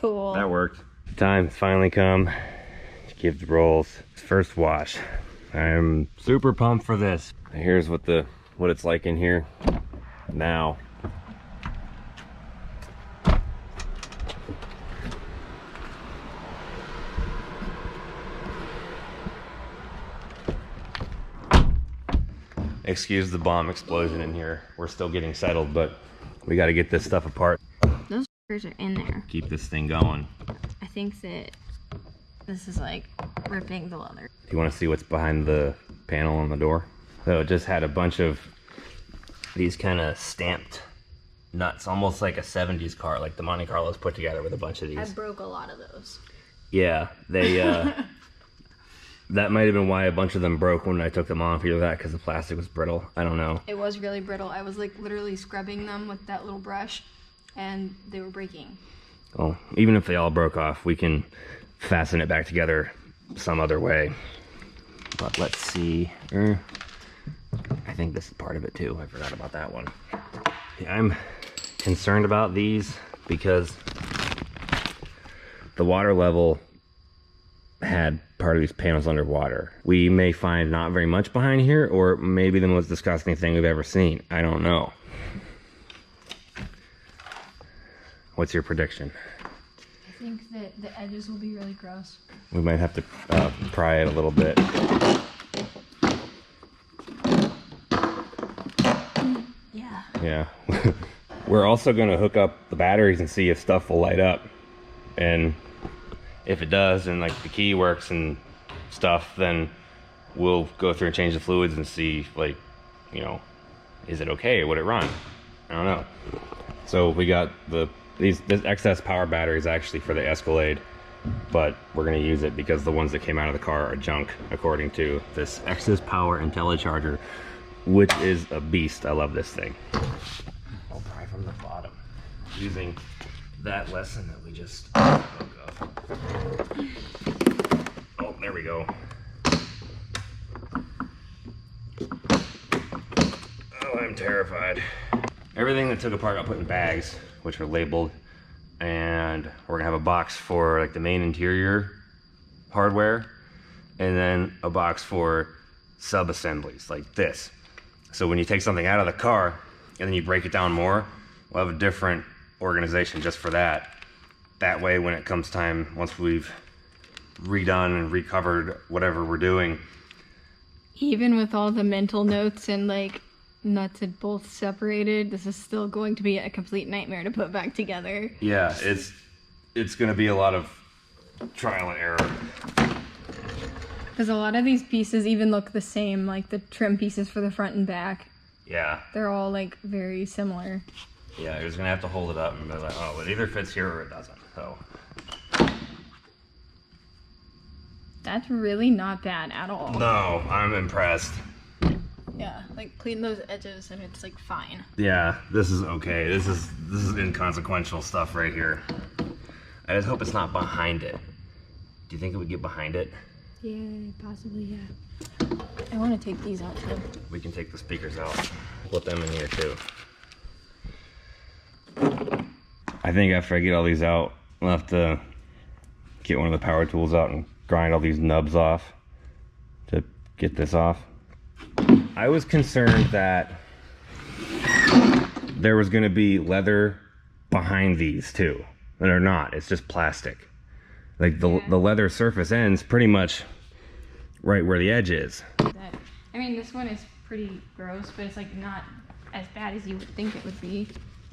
Cool. That worked. Time's finally come to give the Rolls its first wash. I'm super pumped for this. Here's what it's like in here now. Excuse the bomb explosion in here. We're still getting settled, but we got to get this stuff apart. Those are in there. Keep this thing going. I think that this is like ripping the leather. Do you want to see what's behind the panel on the door? So it just had a bunch of these kind of stamped nuts, almost like a 70s car, like the Monte Carlos put together with a bunch of these. I broke a lot of those. Yeah, they that might have been why a bunch of them broke when I took them off. Either that because the plastic was brittle. I don't know. It was really brittle. I was like literally scrubbing them with that little brush and they were breaking. Well, even if they all broke off, we can fasten it back together some other way. But let's see. I think this is part of it too. I forgot about that one. Yeah, I'm concerned about these because the water level had part of these panels underwater. We may find not very much behind here, or maybe the most disgusting thing we've ever seen. I don't know. What's your prediction? I think that the edges will be really gross. We might have to pry it a little bit. Yeah. Yeah. We're also going to hook up the batteries and see if stuff will light up. And if it does, and like the key works and stuff, then we'll go through and change the fluids and see, like, you know, is it okay? Would it run? I don't know. So we got this excess power battery is actually for the Escalade, but we're going to use it because the ones that came out of the car are junk, according to this excess power IntelliCharger, which is a beast. I love this thing. I'll pry from the bottom using that lesson that we just spoke of. Oh, there we go. Oh, I'm terrified. Everything that took apart got put in bags, which are labeled, and we're gonna have a box for like the main interior hardware, and then a box for sub-assemblies like this. So when you take something out of the car and then you break it down more, we'll have a different organization just for that. That way, when it comes time, once we've redone and recovered whatever we're doing. Even with all the mental notes and like nuts and bolts separated, this is still going to be a complete nightmare to put back together. Yeah, it's going to be a lot of trial and error. Because a lot of these pieces even look the same, like the trim pieces for the front and back. Yeah. They're all like very similar. Yeah, you're just going to have to hold it up and be like, oh, it either fits here or it doesn't. So that's really not bad at all. no, I'm impressed. Yeah, like clean those edges and it's like fine. Yeah, this is okay. This is inconsequential stuff right here. I just hope it's not behind it. Do you think it would get behind it? Yeah, possibly, yeah. I want to take these out too. We can take the speakers out. Put them in here too. I think after I get all these out, I'll have to get one of the power tools out and grind all these nubs off to get this off. I was concerned that there was going to be leather behind these too. And they're not. It's just plastic. Like the leather surface ends pretty much right where the edge is. I mean, this one is pretty gross, but it's like not as bad as you would think it would be.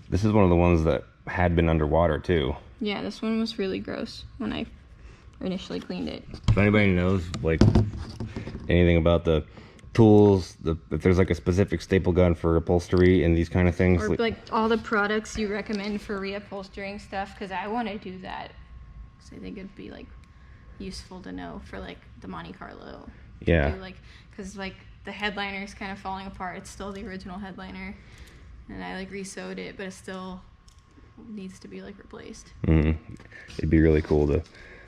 This is one of the ones that had been underwater too. Yeah, this one was really gross when I initially cleaned it. If anybody knows like anything about the tools, if there's like a specific staple gun for upholstery and these kind of things, or like all the products you recommend for reupholstering stuff, because I want to do that. So I think it'd be like useful to know for like the Monte Carlo. Yeah. Do, like, because like the headliner is kind of falling apart. It's still the original headliner, and I like re-sewed it, but it still needs to be like replaced. It'd be really cool to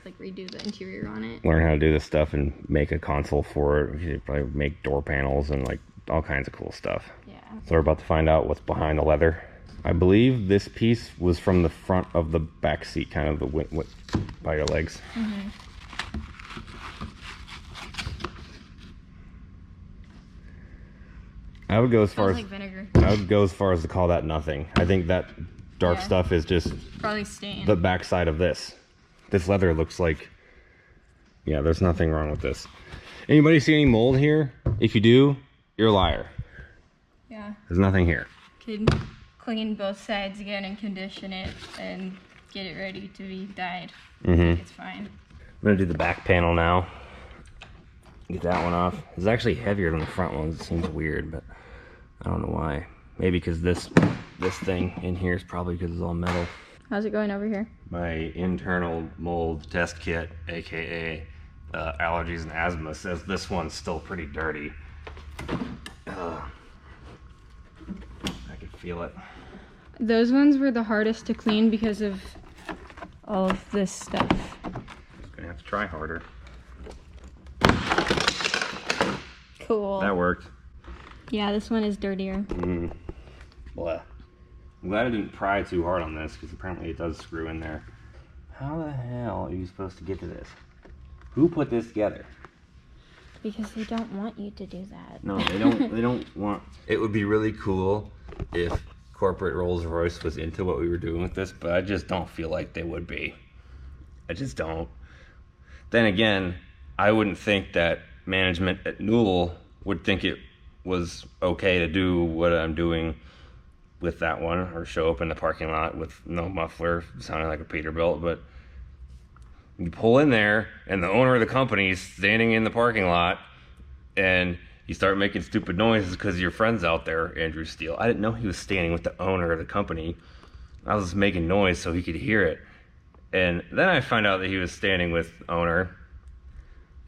like redo the interior on it. Learn how to do this stuff and make a console for it. You could probably make door panels and like all kinds of cool stuff. Yeah. So we're about to find out what's behind the leather. I believe this piece was from the front of the back seat, kind of the by your legs. Mm-hmm. I would go as far as like vinegar. I would go as far as to call that nothing. I think that dark stuff is just probably stain. the back side of this. This leather looks like, yeah, there's nothing wrong with this. Anybody see any mold here? If you do, you're a liar. Yeah. There's nothing here. Could clean both sides again and condition it and get it ready to be dyed. Mm-hmm. It's fine. I'm gonna do the back panel now. Get that one off. It's actually heavier than the front ones. It seems weird, but I don't know why. Maybe because this thing in here is probably because it's all metal. How's it going over here? My internal mold test kit, aka allergies and asthma, says this one's still pretty dirty. I can feel it. Those ones were the hardest to clean because of all of this stuff. Gonna have to try harder. Cool. That worked. Yeah, this one is dirtier. Blah. I'm glad I didn't pry too hard on this because apparently it does screw in there. How the hell are you supposed to get to this? Who put this together? Because they don't want you to do that. No, they don't. They don't want. It would be really cool if corporate Rolls Royce was into what we were doing with this, but I just don't feel like they would be. I just don't. Then again, I wouldn't think that management at Newell would think it was okay to do what I'm doing with that one, or show up in the parking lot with no muffler, sounding like a Peterbilt. But you pull in there and the owner of the company is standing in the parking lot and you start making stupid noises because your friend's out there, Andrew Steele. I didn't know he was standing with the owner of the company. I was just making noise so he could hear it. And then I find out that he was standing with the owner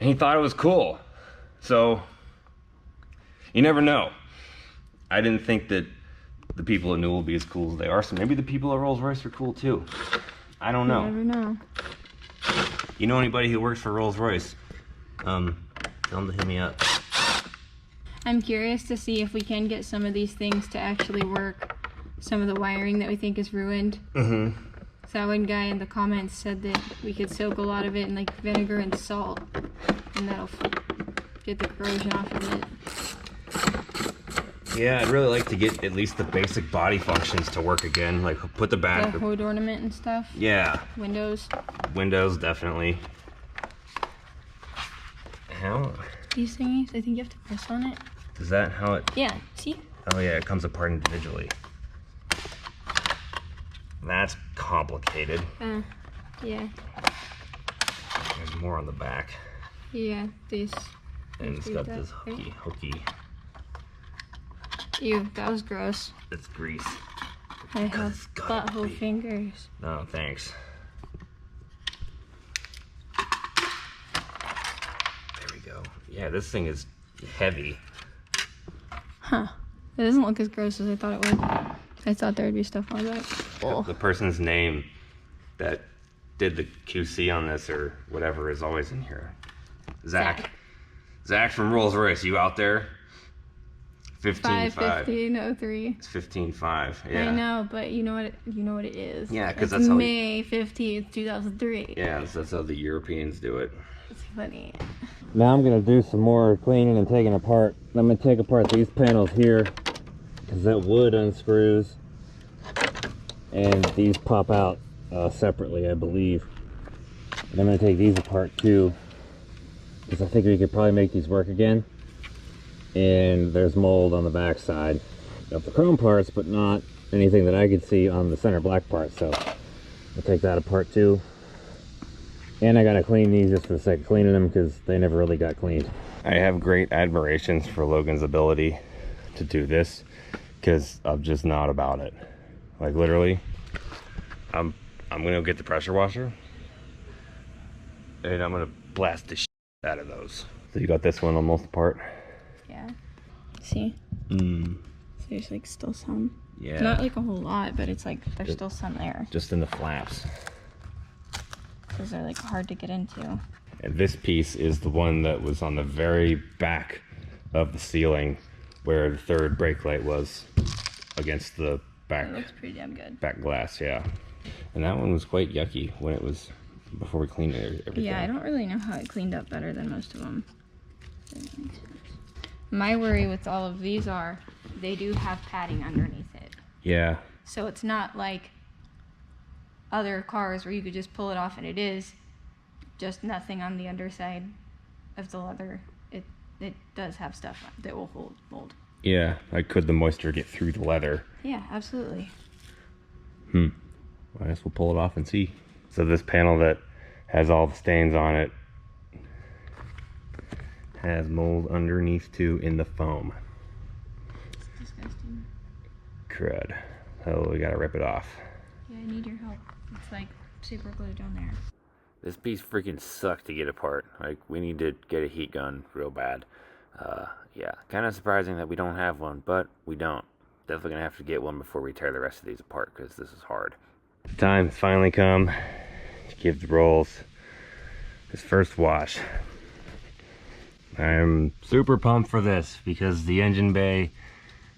and he thought it was cool. So you never know. I didn't think that the people at Newell would be as cool as they are, so maybe the people at Rolls Royce are cool too. I don't know. You never know. You know anybody who works for Rolls Royce? Tell them to hit me up. I'm curious to see if we can get some of these things to actually work. Some of the wiring that we think is ruined. Mm-hmm. So that one guy in the comments said that we could soak a lot of it in like vinegar and salt, and that'll get the corrosion off of it. Yeah, I'd really like to get at least the basic body functions to work again. Like put the back. The hood ornament and stuff. Yeah. Windows. Windows, definitely. How? These thingies, I think you have to press on it. Is that how it? Yeah, see? Oh yeah, it comes apart individually. That's complicated. Yeah. There's more on the back. Yeah, this. And it's got this hooky. Ew, that was gross. It's grease. I have butthole fingers. No, thanks. There we go. Yeah, this thing is heavy. Huh. It doesn't look as gross as I thought it would. I thought there would be stuff on that. Oh. The person's name that did the QC on this or whatever is always in here. Zach. Zach from Rolls Royce, you out there? 15.5. 5/15/03. It's 15.5. Yeah. I know, but you know what it is. Yeah, because it's that's how May 15th, 2003. Yeah, that's how the Europeans do it. It's funny. Now I'm gonna do some more cleaning and taking apart. I'm gonna take apart these panels here because that wood unscrews, and these pop out separately, I believe. And I'm gonna take these apart too because I think we could probably make these work again. And there's mold on the back side of the chrome parts, but not anything that I could see on the center black part. So I'll take that apart too. And I gotta clean these just for the sake of cleaning them because they never really got cleaned. I have great admirations for Logan's ability to do this because I'm just not about it. Like literally, I'm gonna get the pressure washer and I'm gonna blast the shit out of those. So you got this one almost apart. Yeah. See? So there's like still some. Yeah. Not like a whole lot, but it's like there's still some there. Just in the flaps. Because they're like hard to get into. And this piece is the one that was on the very back of the ceiling where the third brake light was against the back. It looks pretty damn good. Back glass, yeah. And that one was quite yucky when it was before we cleaned everything. Yeah, I don't really know how it cleaned up better than most of them. My worry with all of these are they do have padding underneath it. Yeah. So it's not like other cars where you could just pull it off and it is just nothing on the underside of the leather. It does have stuff that will hold mold. Yeah, like could the moisture get through the leather? Yeah, absolutely. Well, I guess we'll pull it off and see. So this panel that has all the stains on it has mold underneath too in the foam. It's disgusting. Crud. Oh, we gotta rip it off. Yeah, I need your help. It's like super glued down there. This piece freaking sucked to get apart. Like, we need to get a heat gun real bad. Yeah, kind of surprising that we don't have one, but we don't. Definitely gonna have to get one before we tear the rest of these apart, because this is hard. Time's finally come to give the Rolls his first wash. I'm super pumped for this, because the engine bay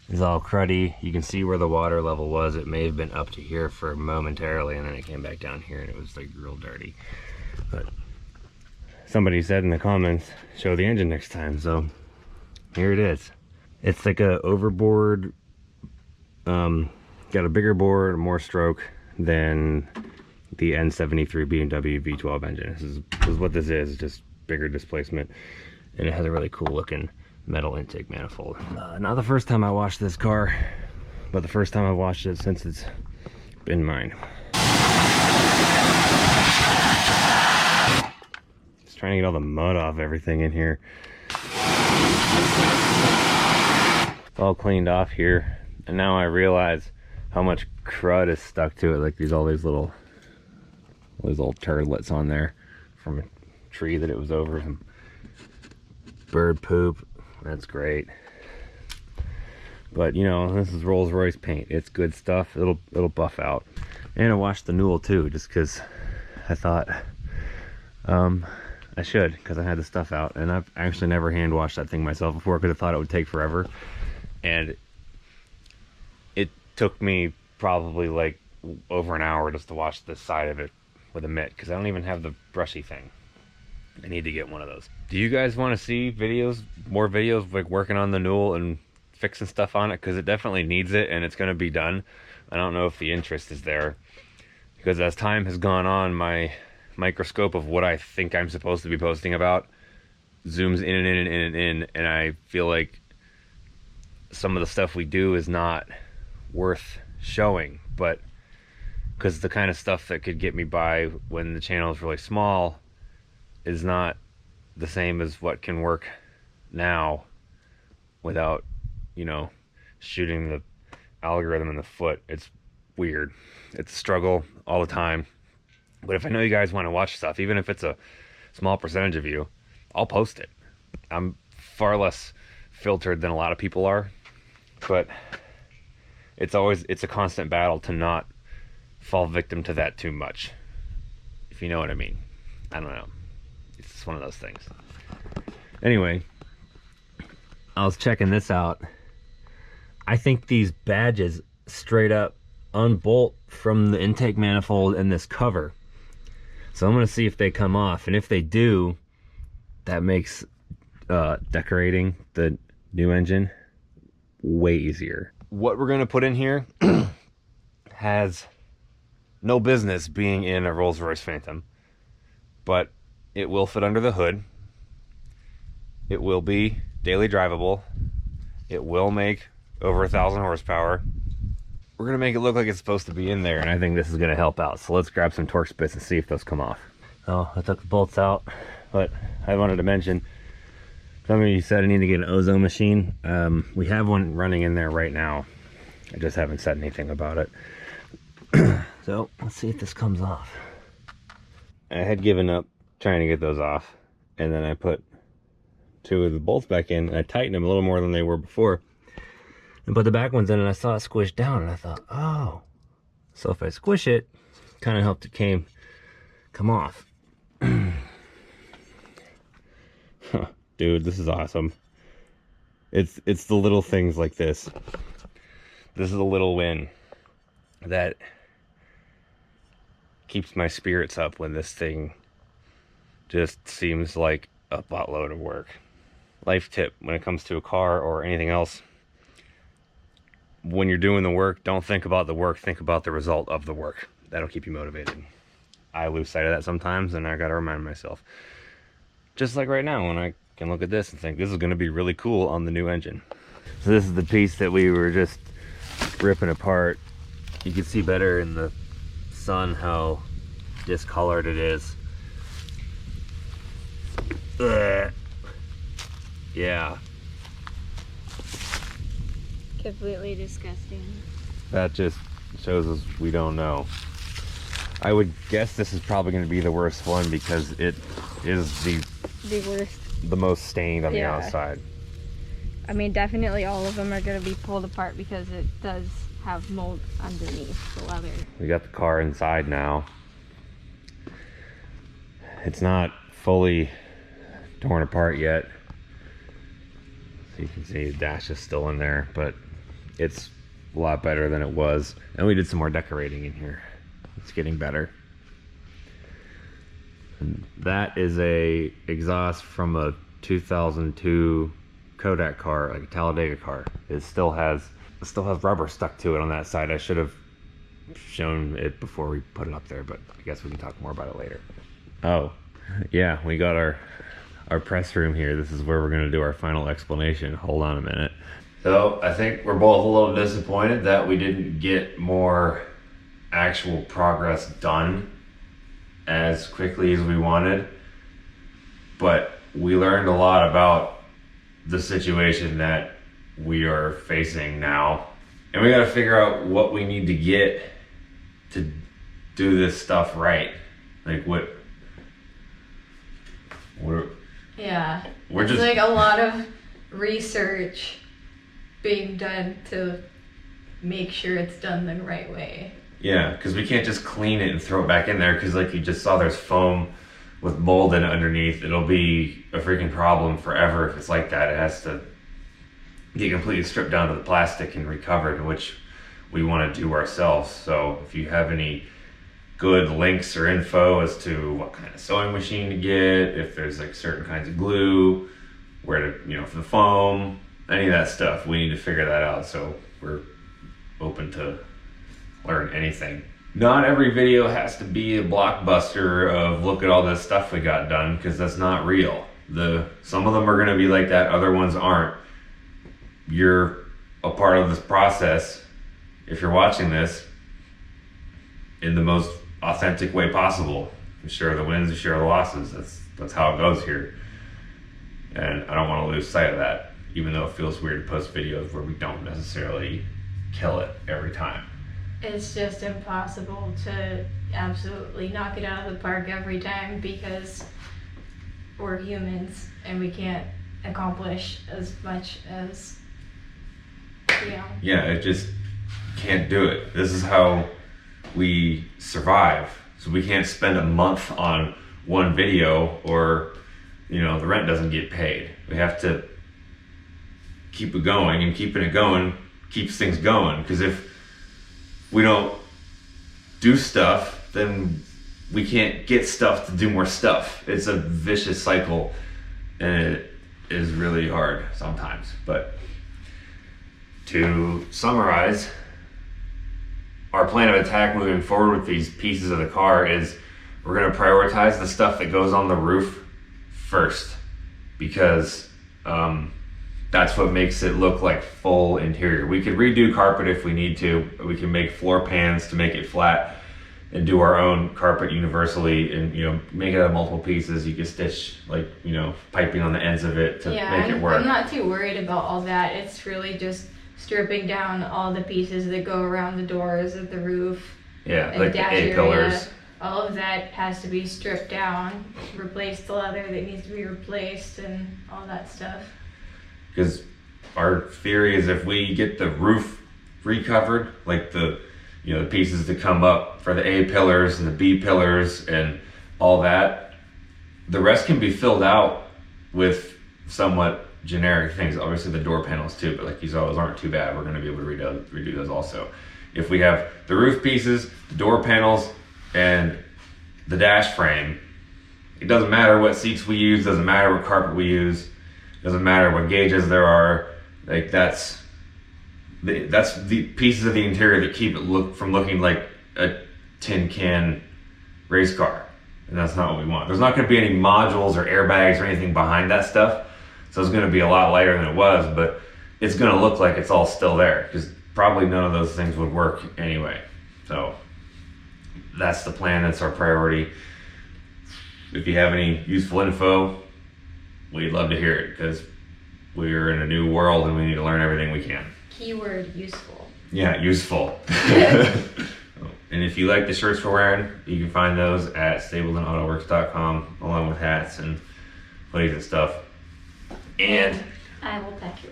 is all cruddy. You can see where the water level was. It may have been up to here for momentarily, and then it came back down here, and it was like real dirty. But somebody said in the comments, show the engine next time, so here it is. It's like a overboard, got a bigger bore, more stroke than the N73 BMW V12 engine. This is what this is, just bigger displacement, and it has a really cool looking metal intake manifold. Not the first time I washed this car, but the first time I washed it since it's been mine. Just trying to get all the mud off everything in here. It's all cleaned off here, and now I realize how much crud is stuck to it, like all these little turdlets on there from a tree that it was over, some bird poop. That's great. But you know, this is Rolls Royce paint. It's good stuff. It'll buff out. And I washed the newel too, just because I thought I should, because I had the stuff out, and I've actually never hand washed that thing myself before because I thought it would take forever. And it took me probably like over an hour just to wash this side of it with a mitt, because I don't even have the brushy thing. I need to get one of those. Do you guys want to see videos, more videos like working on the newel and fixing stuff on it? Because it definitely needs it, and it's going to be done. I don't know if the interest is there, because as time has gone on, my microscope of what I think I'm supposed to be posting about zooms in and in and in and in, and I feel like some of the stuff we do is not worth showing, but because the kind of stuff that could get me by when the channel is really small is not the same as what can work now without, you know, shooting the algorithm in the foot. It's weird. It's a struggle all the time. But if I know you guys want to watch stuff, even if it's a small percentage of you, I'll post it. I'm far less filtered than a lot of people are, but it's a constant battle to not fall victim to that too much, if you know what I mean. I don't know. It's just one of those things. Anyway, I was checking this out. I think these badges straight up unbolt from the intake manifold and this cover. So I'm going to see if they come off, and if they do, that makes decorating the new engine way easier. What we're going to put in here has no business being in a Rolls Royce Phantom, but it will fit under the hood. It will be daily drivable. It will make over 1,000 horsepower. We're gonna make it look like it's supposed to be in there, and I think this is gonna help out. So let's grab some Torx bits and see if those come off. Oh, I took the bolts out, but I wanted to mention, some of you said I need to get an ozone machine. We have one running in there right now. I just haven't said anything about it. So let's see if this comes off. I had given up trying to get those off, and then I put 2 of the bolts back in, and I tightened them a little more than they were before, and put the back ones in, and I saw it squish down, and I thought, oh, so if I squish it, kind of helped it come off. Dude, this is awesome. It's the little things like this. This is a little win. that keeps my spirits up when this thing just seems like a buttload of work. Life tip when it comes to a car or anything else: when you're doing the work, don't think about the work, think about the result of the work. That'll keep you motivated. I lose sight of that sometimes, and I gotta remind myself. Just like right now, when I can look at this and think this is gonna be really cool on the new engine. So this is the piece that we were just ripping apart. You can see better in the sun how discolored it is. Ugh. Yeah. Completely disgusting. That just shows us we don't know. I would guess this is probably going to be the worst one because it is the worst. The most stained on the outside. I mean, definitely all of them are going to be pulled apart because it does have mold underneath the leather. We got the car inside now. It's not fully torn apart yet. So you can see the dash is still in there, but it's a lot better than it was. And we did some more decorating in here. It's getting better. And that is a exhaust from a 2002 Kodak car, like a Talladega car. It still has rubber stuck to it on that side. I should have shown it before we put it up there, but I guess we can talk more about it later. Oh, yeah, we got our press room here. This is where we're gonna do our final explanation. Hold on a minute. So I think we're both a little disappointed that we didn't get more actual progress done as quickly as we wanted, but we learned a lot about the situation that we are facing now, and we got to figure out what we need to get to do this stuff right. Like what Yeah, we're it's just like a lot of research being done to make sure it's done the right way. Yeah, because we can't just clean it and throw it back in there, because like you just saw, there's foam with mold in it underneath. It'll be a freaking problem forever if it's like that. It has to get completely stripped down to the plastic and recovered, which we want to do ourselves. So if you have any good links or info as to what kind of sewing machine to get, if there's like certain kinds of glue, where to, for the foam, any of that stuff, we need to figure that out. So we're open to learn anything. Not every video has to be a blockbuster of look at all this stuff we got done, because that's not real. Some of them are going to be like that, other ones aren't. You're a part of this process if you're watching this in the most authentic way possible. You share the wins, you share the losses. That's how it goes here. And I don't want to lose sight of that, even though it feels weird to post videos where we don't necessarily kill it every time. It's just impossible to absolutely knock it out of the park every time, because we're humans and we can't accomplish as much as, Yeah, it just can't do it. This is how we survive. So we can't spend a month on one video, or the rent doesn't get paid. We have to keep it going, and keeping it going keeps things going, because if we don't do stuff, then we can't get stuff to do more stuff. It's a vicious cycle, and it is really hard sometimes. But to summarize, our plan of attack moving forward with these pieces of the car is we're going to prioritize the stuff that goes on the roof first, because that's what makes it look like full interior. We could redo carpet if we need to. We can make floor pans to make it flat and do our own carpet universally, and make it out of multiple pieces. You can stitch piping on the ends of it to make it work. I'm not too worried about all that. It's really just stripping down all the pieces that go around the doors of the roof. Yeah, and like the A-pillars. All of that has to be stripped down, replace the leather that needs to be replaced, and all that stuff. Because our theory is if we get the roof recovered, like the pieces that come up for the A pillars and the B pillars and all that, the rest can be filled out with somewhat generic things. Obviously the door panels too, but like these always aren't too bad. We're going to be able to redo those also. If we have the roof pieces, the door panels, and the dash frame, it doesn't matter what seats we use, doesn't matter what carpet we use, doesn't matter what gauges there are. Like that's the pieces of the interior that keep it from looking like a tin can race car. And that's not what we want. There's not going to be any modules or airbags or anything behind that stuff. So it's going to be a lot lighter than it was, but it's going to look like it's all still there because probably none of those things would work anyway. So that's the plan. That's our priority. If you have any useful info, we'd love to hear it because we're in a new world and we need to learn everything we can. Keyword useful. Yeah, useful. And if you like the shirts we're wearing, you can find those at stabledandautoworks.com along with hats and hoodies and stuff. And I will pack you.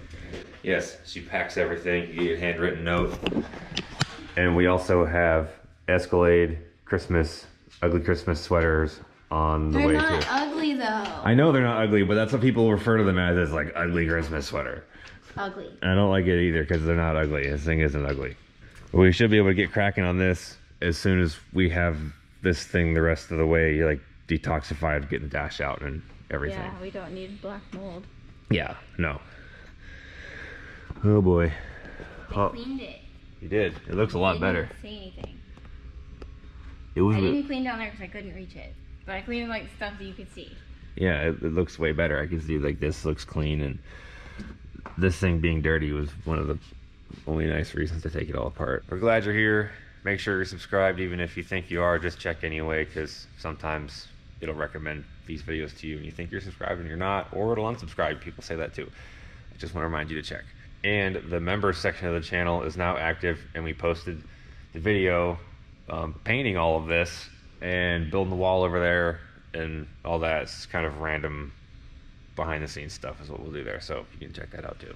yes, she packs everything. You get a handwritten note. And we also have Escalade Christmas, ugly Christmas sweaters on the way too. They're not ugly though. I know they're not ugly, but that's what people refer to them as like ugly Christmas sweater. Ugly. I don't like it either because they're not ugly. This thing isn't ugly. We should be able to get cracking on this as soon as we have this thing the rest of the way, like detoxified, getting the dash out and everything. Yeah, we don't need black mold. Yeah, no. Oh boy. I cleaned it. You did. It looks a lot better. Didn't say anything. It was. I didn't clean down there because I couldn't reach it, but I cleaned like stuff that you could see. Yeah, it looks way better. I can see like this looks clean, and this thing being dirty was one of the only nice reasons to take it all apart. We're glad you're here. Make sure you're subscribed, even if you think you are. Just check anyway, because sometimes it'll recommend these videos to you and you think you're subscribed and you're not, or it'll unsubscribe. People say that too. I just want to remind you to check. And the members section of the channel is now active, and we posted the video painting all of this and building the wall over there and all that. It's kind of random behind the scenes stuff is what we'll do there, so you can check that out too.